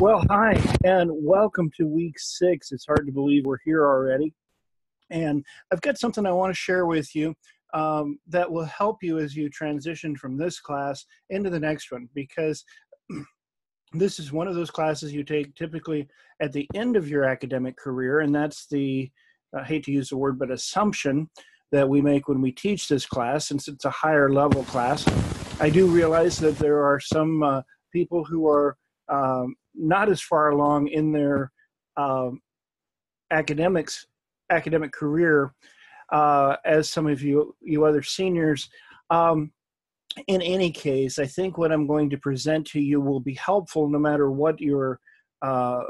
Well, hi, and welcome to week 6. It's hard to believe we're here already. And I've got something I want to share with you that will help you as you transition from this class into the next one, because this is one of those classes you take typically at the end of your academic career, and that's the, I hate to use the word, but assumption that we make when we teach this class, since it's a higher level class. I do realize that there are some people who are not as far along in their um, academic career as some of you other seniors. Um, in any case, I think what I'm going to present to you will be helpful no matter what your uh,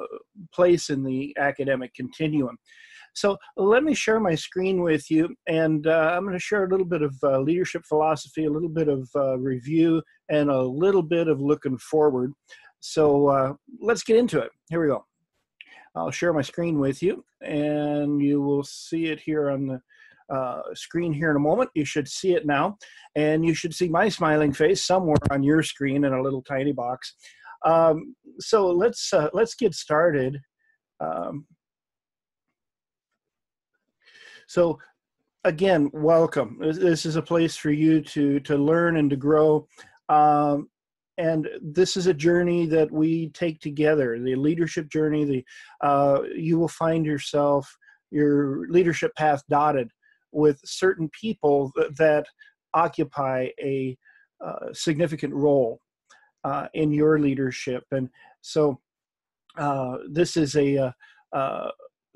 place in the academic continuum. So let me share my screen with you, and I'm going to share a little bit of leadership philosophy, a little bit of review, and a little bit of looking forward. So let's get into it. Here we go. I'll share my screen with you, and you will see it here on the screen here in a moment. You should see it now, and you should see my smiling face somewhere on your screen in a little tiny box. So let's get started. Um, so again, welcome. This is a place for you to learn and to grow. And this is a journey that we take together, the leadership journey. You will find your leadership path dotted with certain people that occupy a significant role in your leadership. And so this is a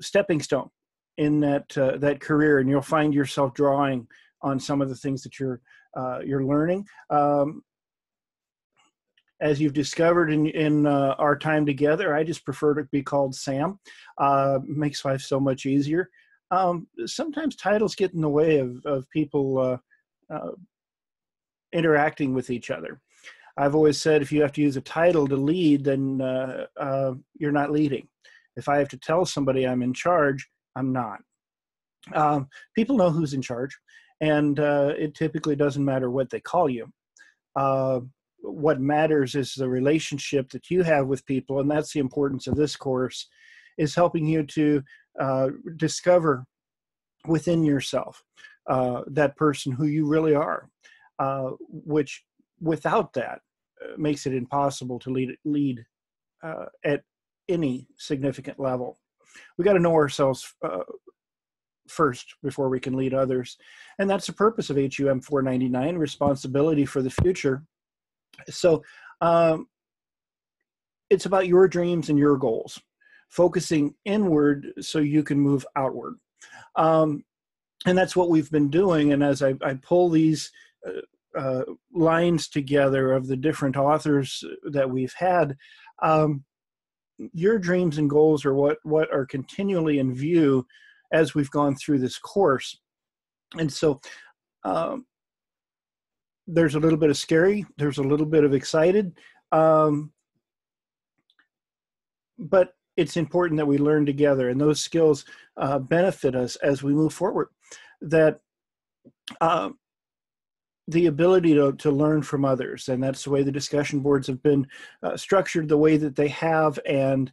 stepping stone in that career, and you'll find yourself drawing on some of the things that you're learning. As you've discovered in our time together, I just prefer to be called Sam. Makes life so much easier. Sometimes titles get in the way of people interacting with each other. I've always said if you have to use a title to lead, then you're not leading. If I have to tell somebody I'm in charge, I'm not. People know who's in charge, and it typically doesn't matter what they call you. What matters is the relationship that you have with people, and that's the importance of this course, is helping you to discover within yourself that person who you really are, which without that makes it impossible to lead at any significant level. We got to know ourselves first before we can lead others, and that's the purpose of HUM 499, responsibility for the future. So it's about your dreams and your goals, focusing inward so you can move outward. And that's what we've been doing. And as I pull these lines together of the different authors that we've had, your dreams and goals are what are continually in view as we've gone through this course. And so there's a little bit of scary, there's a little bit of excited, but it's important that we learn together, and those skills benefit us as we move forward. That the ability to learn from others, and that's the way the discussion boards have been structured the way that they have, and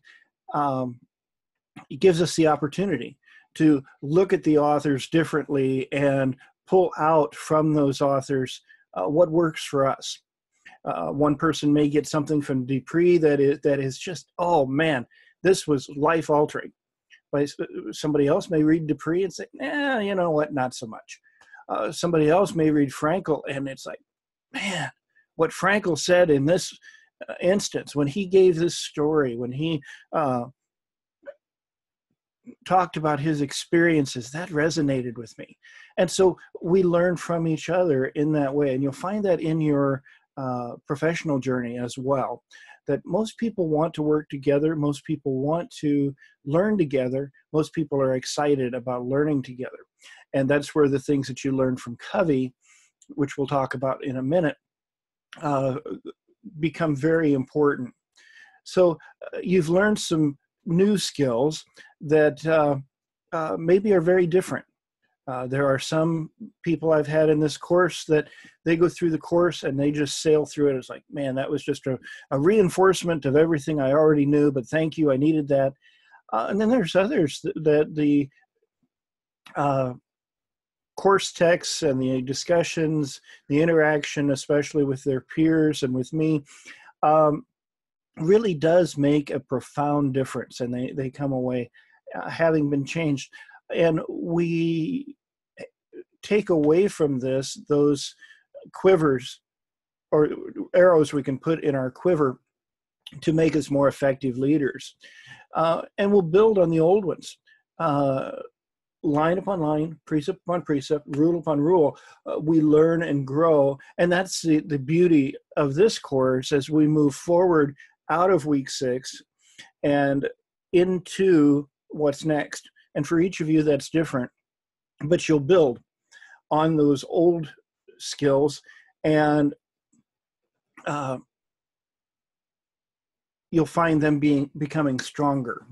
it gives us the opportunity to look at the authors differently and pull out from those authors what works for us. One person may get something from Dupree that is just, oh man, this was life altering. Somebody else may read Dupree and say, you know what, not so much. Somebody else may read Frankl and it's like, man, what Frankl said in this instance, when he gave this story, when he talked about his experiences, that resonated with me. And so we learn from each other in that way. And you'll find that in your professional journey as well, that most people want to work together. Most people want to learn together. Most people are excited about learning together. And that's where the things that you learn from Covey, which we'll talk about in a minute, become very important. So you've learned some new skills that maybe are very different There are some people I've had in this course that they go through the course and they just sail through it. It's like, man, that was just a reinforcement of everything I already knew, but thank you, I needed that. And then there's others that the course texts and the discussions, the interaction, especially with their peers and with me, really does make a profound difference, and they come away having been changed. And we take away from this those quivers or arrows we can put in our quiver to make us more effective leaders. And we'll build on the old ones. Line upon line, precept upon precept, rule upon rule, we learn and grow. And that's the beauty of this course as we move forward out of week 6 and into what's next. And for each of you, that's different. But you'll build on those old skills, and you'll find them becoming stronger.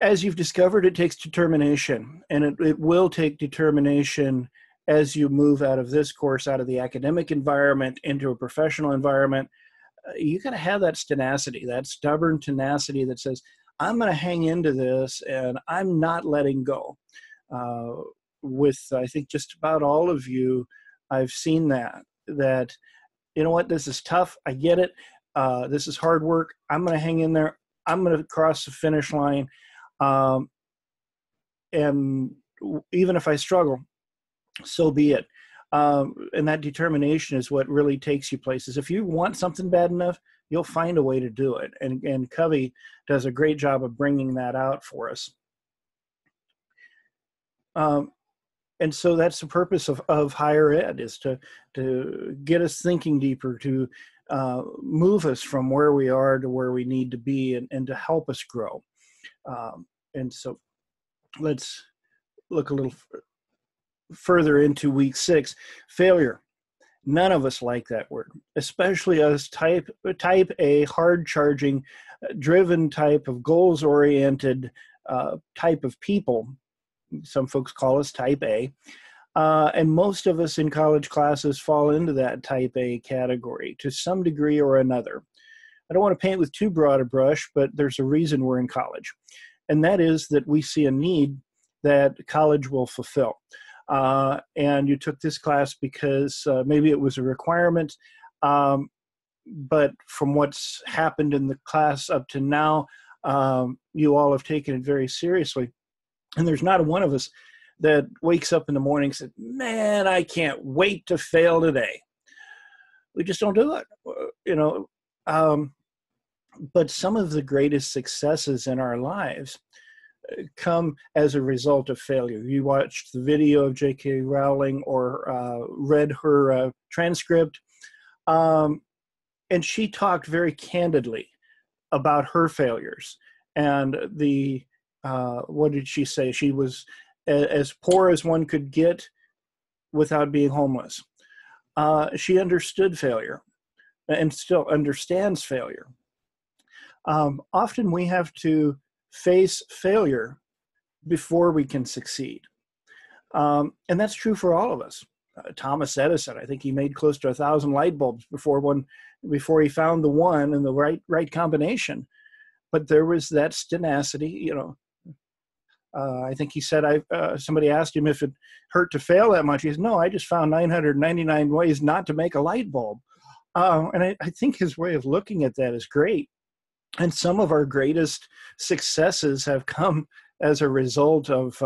As you've discovered, it takes determination, and it will take determination as you move out of this course, out of the academic environment into a professional environment. You got to have that tenacity, that stubborn tenacity that says, I'm going to hang into this and I'm not letting go. With, I think, just about all of you, I've seen that, you know what, this is tough. I get it. This is hard work. I'm going to hang in there. I'm going to cross the finish line. And even if I struggle, so be it. And that determination is what really takes you places. If you want something bad enough, you'll find a way to do it. And Covey does a great job of bringing that out for us. And so that's the purpose of higher ed, is to get us thinking deeper, to move us from where we are to where we need to be, and to help us grow. And so let's look a little further into week 6. Failure. None of us like that word, especially us type A, hard-charging, driven type of goals-oriented type of people. Some folks call us type A. And most of us in college classes fall into that type A category to some degree or another. I don't want to paint with too broad a brush, but there's a reason we're in college. And that is that we see a need that college will fulfill. And you took this class because maybe it was a requirement, but from what's happened in the class up to now, you all have taken it very seriously. And there's not one of us that wakes up in the morning and says, man, I can't wait to fail today. We just don't do it, you know. But some of the greatest successes in our lives come as a result of failure. You watched the video of J.K. Rowling or read her transcript, and she talked very candidly about her failures. And the what did she say? She was as poor as one could get without being homeless. She understood failure and still understands failure. Often we have to face failure before we can succeed. And that's true for all of us. Thomas Edison, I think he made close to 1,000 light bulbs before he found the one and the right combination. But there was that tenacity, you know. I think he said, somebody asked him if it hurt to fail that much. He said, no, I just found 999 ways not to make a light bulb. And I think his way of looking at that is great. And some of our greatest successes have come as a result of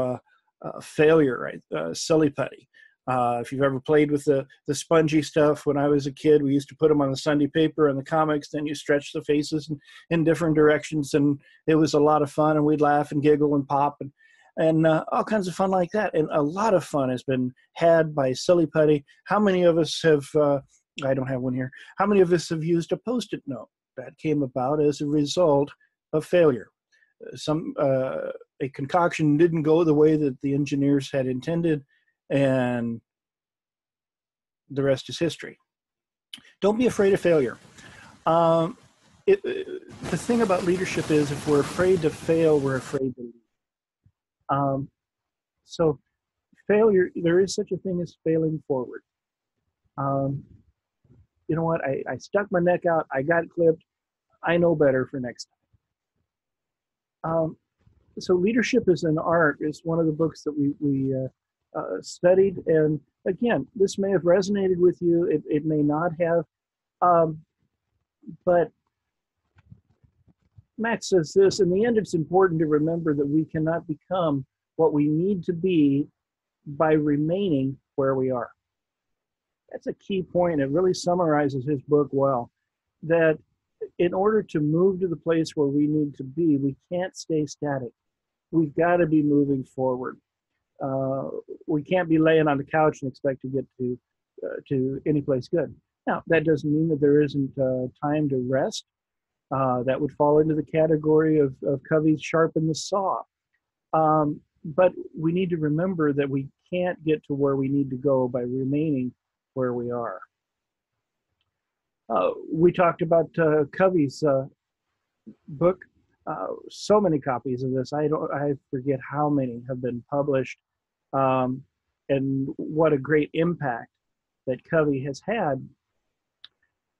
failure, right? Silly putty. If you've ever played with the spongy stuff, when I was a kid, we used to put them on the Sunday paper and the comics, then you stretch the faces in different directions, and it was a lot of fun, and we'd laugh and giggle and pop and all kinds of fun like that. And a lot of fun has been had by silly putty. How many of us have, I don't have one here, how many of us have used a Post-it note? That came about as a result of failure. A concoction didn't go the way that the engineers had intended, and the rest is history. Don't be afraid of failure. The thing about leadership is, if we're afraid to fail, we're afraid to lead. Um, so failure, there is such a thing as failing forward. Um, you know what? I stuck my neck out. I got clipped. I know better for next time. So leadership is an art is one of the books that we studied. And again, this may have resonated with you. It may not have. Um, but Max says this, in the end, it's important to remember that we cannot become what we need to be by remaining where we are. That's a key point. It really summarizes his book well, that in order to move to the place where we need to be, we can't stay static. We've got to be moving forward. We can't be laying on the couch and expect to get to any place good. Now, that doesn't mean that there isn't time to rest. That would fall into the category of Covey's sharpen the saw. But we need to remember that we can't get to where we need to go by remaining where we are. We talked about Covey's book. So many copies of this. I forget how many have been published, and what a great impact that Covey has had.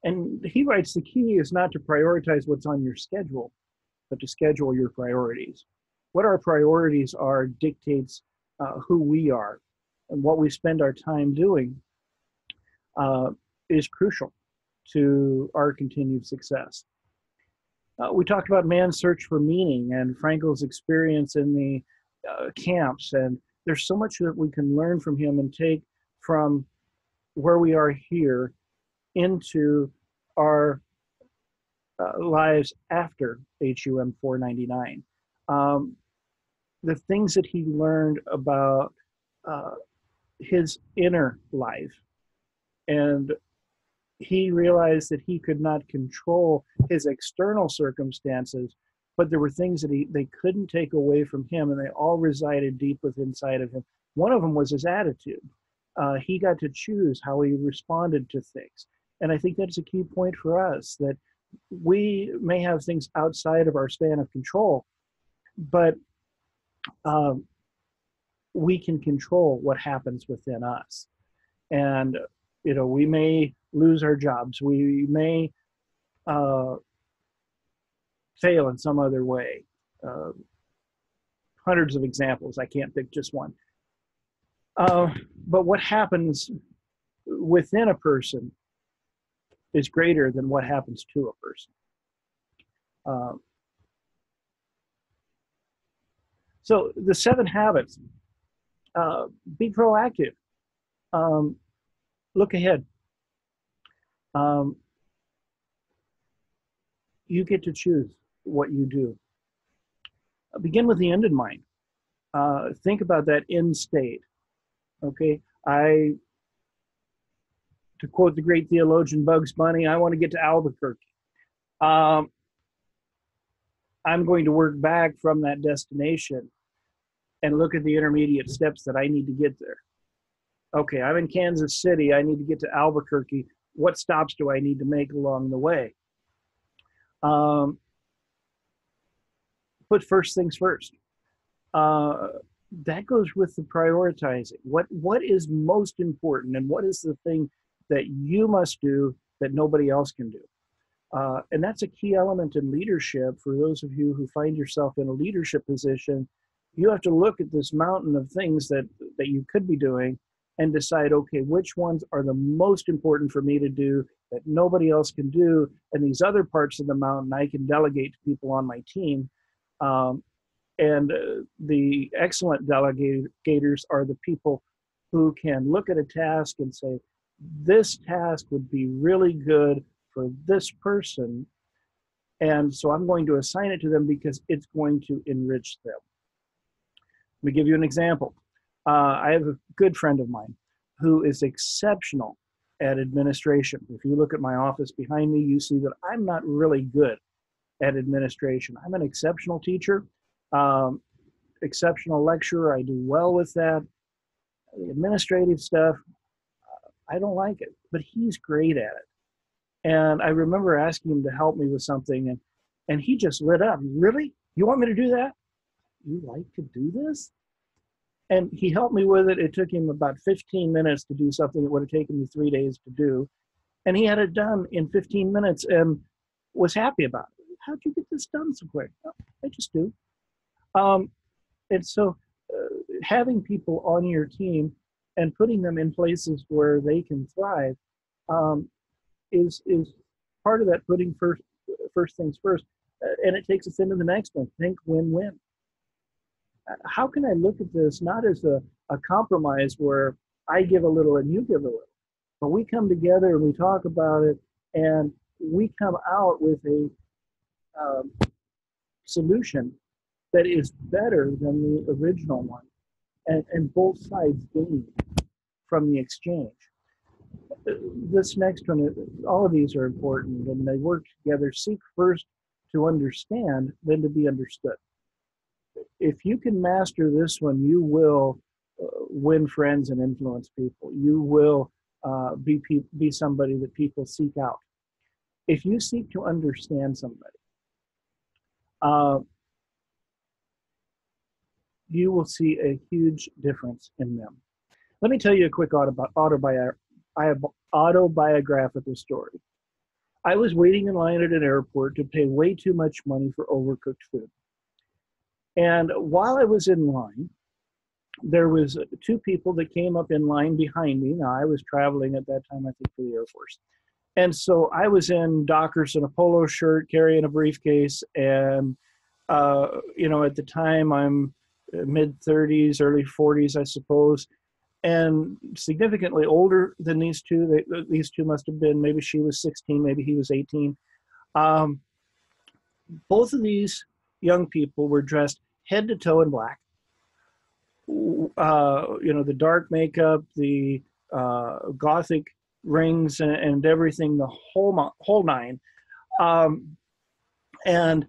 And he writes, the key is not to prioritize what's on your schedule, but to schedule your priorities. What our priorities are dictates who we are, and what we spend our time doing is crucial to our continued success. We talked about man's search for meaning and Frankl's experience in the camps, and there's so much that we can learn from him and take from where we are here into our lives after HUM 499. The things that he learned about his inner life, and he realized that he could not control his external circumstances, but there were things that they couldn't take away from him, and they all resided deep within inside of him. One of them was his attitude. He got to choose how he responded to things. And I think that's a key point for us, that we may have things outside of our span of control, but we can control what happens within us. And, you know, we may lose our jobs. We may fail in some other way. Hundreds of examples. I can't pick just one. But what happens within a person is greater than what happens to a person. So the 7 habits, be proactive, look ahead. You get to choose what you do. Begin with the end in mind. Think about that end state. Okay, to quote the great theologian Bugs Bunny, I want to get to Albuquerque. I'm going to work back from that destination and look at the intermediate steps that I need to get there. Okay, I'm in Kansas City. I need to get to Albuquerque. What stops do I need to make along the way? Put first things first. That goes with the prioritizing. What is most important, and what is the thing that you must do that nobody else can do? And that's a key element in leadership. For those of you who find yourself in a leadership position, you have to look at this mountain of things that you could be doing and decide, okay, which ones are the most important for me to do that nobody else can do, and these other parts of the mountain I can delegate to people on my team. The excellent delegators are the people who can look at a task and say, this task would be really good for this person, and so I'm going to assign it to them because it's going to enrich them. Let me give you an example. I have a good friend of mine who is exceptional at administration. If you look at my office behind me, you see that I'm not really good at administration. I'm an exceptional teacher, exceptional lecturer. I do well with that. The administrative stuff, I don't like it, but he's great at it. And I remember asking him to help me with something, and he just lit up. Really? You want me to do that? you like to do this? And he helped me with it. It took him about 15 minutes to do something that would have taken me 3 days to do. And he had it done in 15 minutes and was happy about it. How'd you get this done so quick? Oh, I just do. Um, and so having people on your team and putting them in places where they can thrive um, is part of that putting first things first. And it takes us into the next one. Think win-win. How can I look at this not as a compromise where I give a little and you give a little, but we come together and we talk about it and we come out with a solution that is better than the original one, and both sides gain from the exchange. This next one, all of these are important and they work together. Seek first to understand, then to be understood. If you can master this one, you will win friends and influence people. You will be somebody that people seek out. If you seek to understand somebody, you will see a huge difference in them. Let me tell you a quick autobiographical story. I was waiting in line at an airport to pay way too much money for overcooked food. And while I was in line, there was two people that came up in line behind me. Now, I was traveling at that time, I think, for the Air Force. And so I was in Dockers and a polo shirt, carrying a briefcase. And, at the time, I'm mid-30s, early 40s, I suppose, and significantly older than these two. These two must have been, maybe she was 16, maybe he was 18. Both of these young people were dressed head to toe in black. The dark makeup, the gothic rings, and everything, the whole nine. And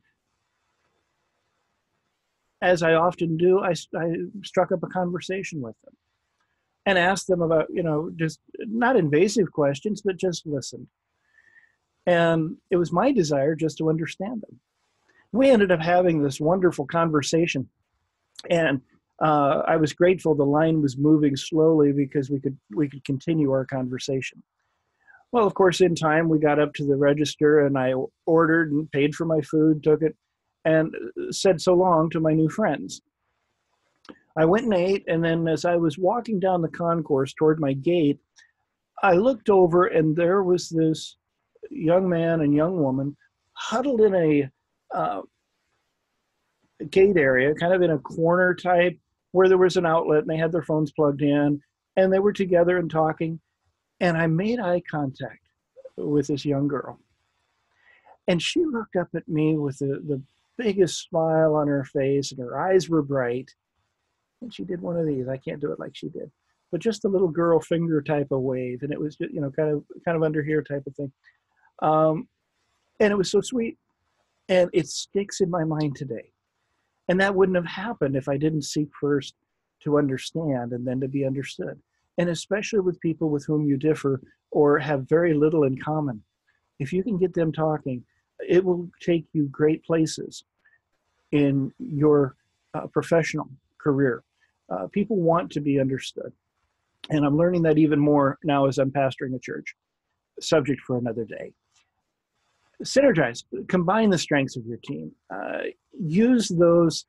as I often do, I struck up a conversation with them and asked them about, just not invasive questions, but just listened. And it was my desire just to understand them. We ended up having this wonderful conversation, and I was grateful the line was moving slowly because we could continue our conversation. Well, of course, in time, we got up to the register and I ordered and paid for my food, took it, and said so long to my new friends. I went and ate, and then as I was walking down the concourse toward my gate, I looked over and there was this young man and young woman huddled in a gate area, kind of in a corner type, where there was an outlet and they had their phones plugged in, and they were together and talking. And I made eye contact with this young girl. And she looked up at me with the biggest smile on her face, and her eyes were bright. And she did one of these. I can't do it like she did, but just a little girl finger type of wave. And it was, kind of under here type of thing. And it was so sweet. And it sticks in my mind today. And that wouldn't have happened if I didn't seek first to understand and then to be understood. And especially with people with whom you differ or have very little in common. If you can get them talking, it will take you great places in your professional career. People want to be understood. And I'm learning that even more now as I'm pastoring a church. Subject for another day. Synergize, combine the strengths of your team. Use those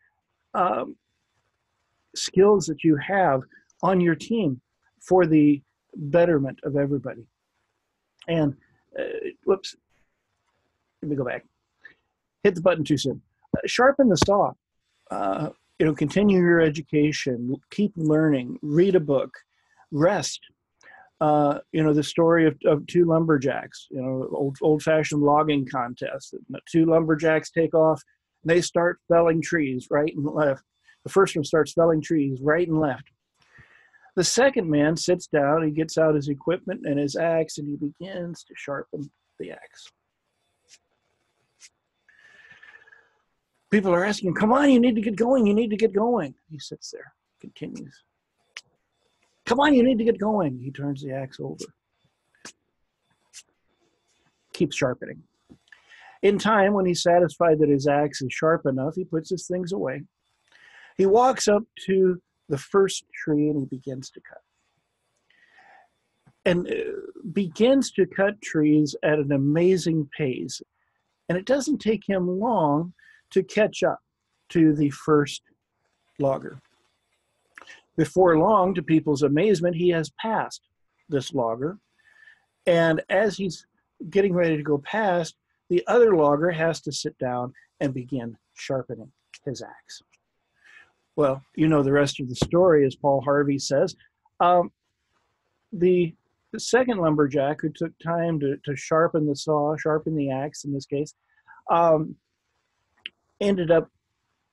skills that you have on your team for the betterment of everybody. And whoops, let me go back. Hit the button too soon. Sharpen the saw. Continue your education. Keep learning. Read a book. Rest. The story of two lumberjacks. Old-fashioned logging contest. Two lumberjacks take off. And they start felling trees right and left. The first one starts felling trees right and left. The second man sits down, he gets out his equipment and his axe, and he begins to sharpen the axe. People are asking, come on, you need to get going, you need to get going. He sits there, continues. Come on, you need to get going. He turns the axe over. Keeps sharpening. In time, when he's satisfied that his axe is sharp enough, he puts his things away. He walks up to the first tree and he begins to cut. And begins to cut trees at an amazing pace. And it doesn't take him long to catch up to the first logger. Before long, to people's amazement, he has passed this logger. And as he's getting ready to go past, the other logger has to sit down and begin sharpening his axe. Well, you know the rest of the story, as Paul Harvey says. The second lumberjack who took time to sharpen the saw, sharpen the axe in this case, ended up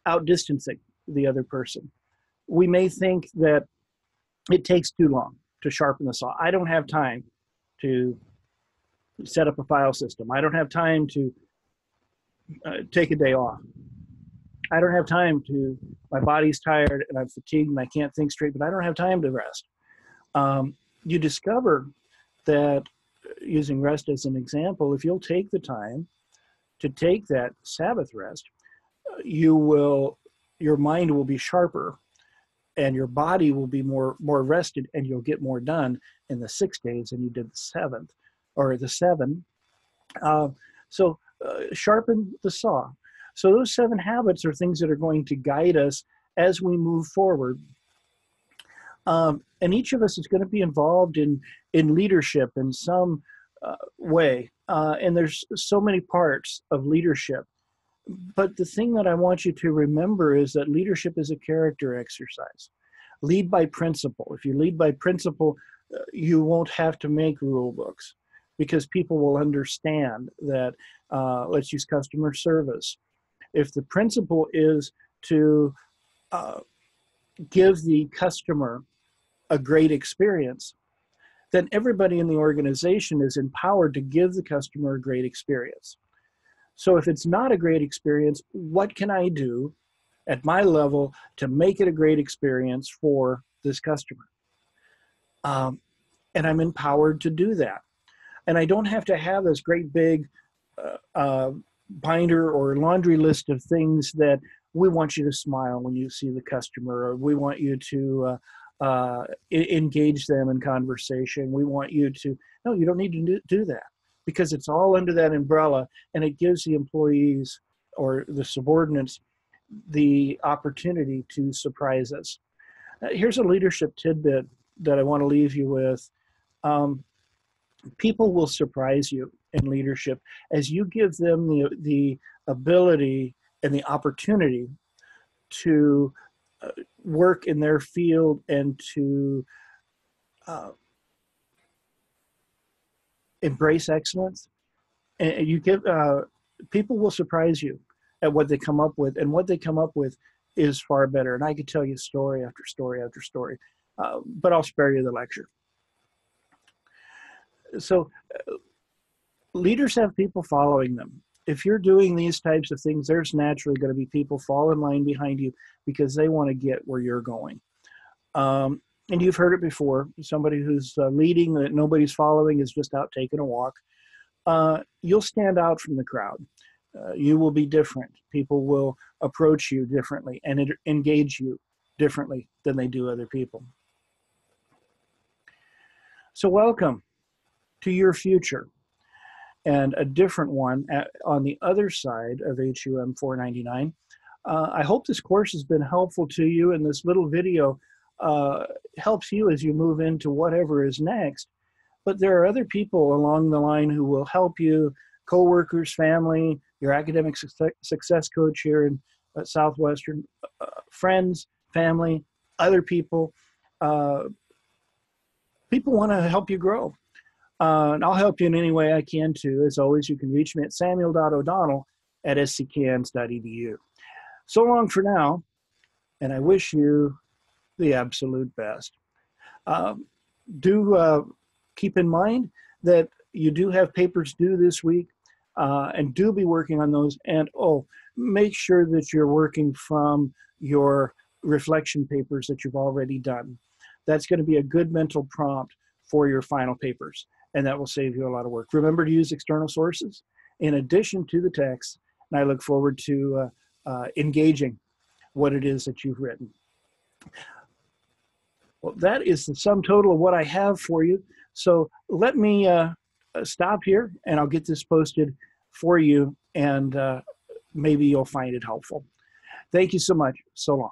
outdistancing the other person. We may think that it takes too long to sharpen the saw. I don't have time to set up a file system. I don't have time to take a day off. I don't have time to, my body's tired and I'm fatigued and I can't think straight, but I don't have time to rest. You discover that, using rest as an example, if you'll take the time to take that Sabbath rest, your mind will be sharper and your body will be more rested, and you'll get more done in the 6 days than you did the seventh or the 7. Sharpen the saw. So those 7 habits are things that are going to guide us as we move forward. And each of us is going to be involved in leadership in some way. And there's so many parts of leadership. But the thing that I want you to remember is that leadership is a character exercise. Lead by principle. If you lead by principle, you won't have to make rule books because people will understand that, let's use customer service. If the principle is to give the customer a great experience, then everybody in the organization is empowered to give the customer a great experience. So if it's not a great experience, what can I do at my level to make it a great experience for this customer? And I'm empowered to do that. And I don't have to have this great big binder or laundry list of things that we want you to smile when you see the customer, or we want you to engage them in conversation. We want you to, no, you don't need to do that, because it's all under that umbrella, and it gives the employees or the subordinates the opportunity to surprise us. Here's a leadership tidbit that I want to leave you with. People will surprise you in leadership as you give them the ability and the opportunity to work in their field and to embrace excellence. And you give people will surprise you at what they come up with, and what they come up with is far better. And I could tell you story after story after story, but I'll spare you the lecture. So leaders have people following them. If you're doing these types of things, there's naturally going to be people fall in line behind you because they want to get where you're going. And you've heard it before. Somebody who's leading that nobody's following is just out taking a walk. You'll stand out from the crowd. You will be different. People will approach you differently and engage you differently than they do other people. So welcome to your future, and a different one on the other side of HUM 499. I hope this course has been helpful to you, and this little video helps you as you move into whatever is next. But there are other people along the line who will help you, coworkers, family, your academic success coach here in Southwestern, friends, family, other people. People want to help you grow. And I'll help you in any way I can too. As always, you can reach me at samuel.o'donnell@sckans.edu. So long for now, and I wish you the absolute best. Do keep in mind that you do have papers due this week, and do be working on those. And make sure that you're working from your reflection papers that you've already done. That's going to be a good mental prompt for your final papers, and that will save you a lot of work. Remember to use external sources in addition to the text, and I look forward to engaging what it is that you've written. Well, that is the sum total of what I have for you. So let me stop here, and I'll get this posted for you, and maybe you'll find it helpful. Thank you so much. So long.